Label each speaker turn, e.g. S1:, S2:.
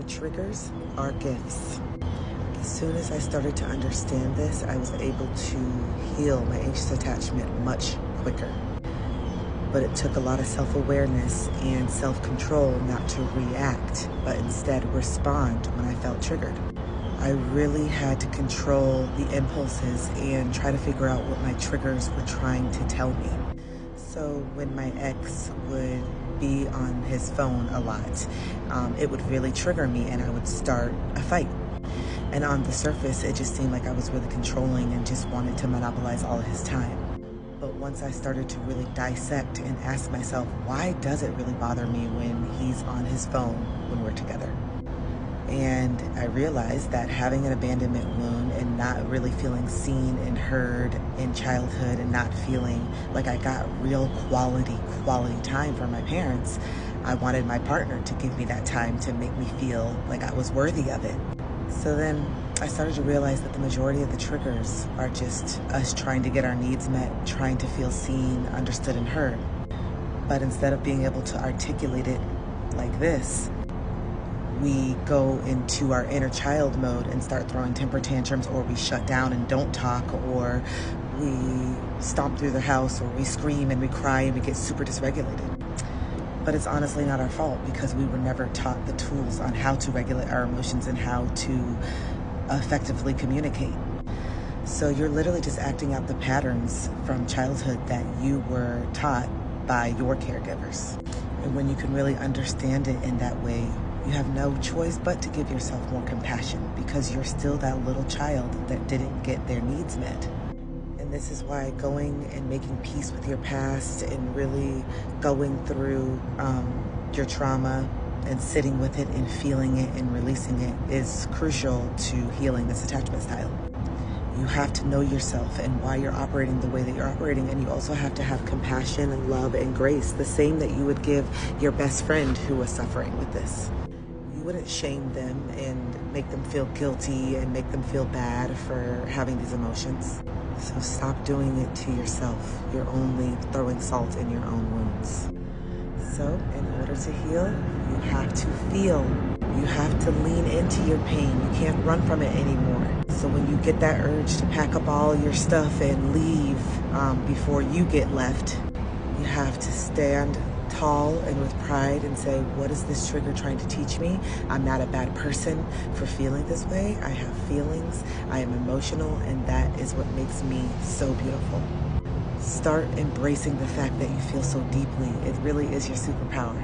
S1: Your triggers are gifts. As soon as I started to understand this, I was able to heal my anxious attachment much quicker. But it took a lot of self-awareness and self-control not to react, but instead respond when I felt triggered. I really had to control the impulses and try to figure out what my triggers were trying to tell me. So when my ex would be on his phone a lot, it would really trigger me and I would start a fight. And on the surface, it just seemed like I was really controlling and just wanted to monopolize all of his time. But once I started to really dissect and ask myself, why does it really bother me when he's on his phone when we're together? And I realized that having an abandonment wound and not really feeling seen and heard in childhood and not feeling like I got real quality time from my parents, I wanted my partner to give me that time to make me feel like I was worthy of it. So then I started to realize that the majority of the triggers are just us trying to get our needs met, trying to feel seen, understood, and heard. But instead of being able to articulate it like this, we go into our inner child mode and start throwing temper tantrums, or we shut down and don't talk, or we stomp through the house, or we scream and we cry and we get super dysregulated. But it's honestly not our fault because we were never taught the tools on how to regulate our emotions and how to effectively communicate. So you're literally just acting out the patterns from childhood that you were taught by your caregivers. And when you can really understand it in that way, you have no choice but to give yourself more compassion because you're still that little child that didn't get their needs met. And this is why going and making peace with your past and really going through your trauma and sitting with it and feeling it and releasing it is crucial to healing this attachment style. You have to know yourself and why you're operating the way that you're operating, and you also have to have compassion and love and grace, the same that you would give your best friend who was suffering with this. You wouldn't shame them and make them feel guilty and make them feel bad for having these emotions. So stop doing it to yourself. You're only throwing salt in your own wounds. So in order to heal, you have to feel. You have to lean into your pain. You can't run from it anymore. So when you get that urge to pack up all your stuff and leave before you get left, you have to stand tall and with pride and say, what is this trigger trying to teach me? I'm not a bad person for feeling this way. I have feelings, I am emotional, and that is what makes me so beautiful. Start embracing the fact that you feel so deeply. It really is your superpower.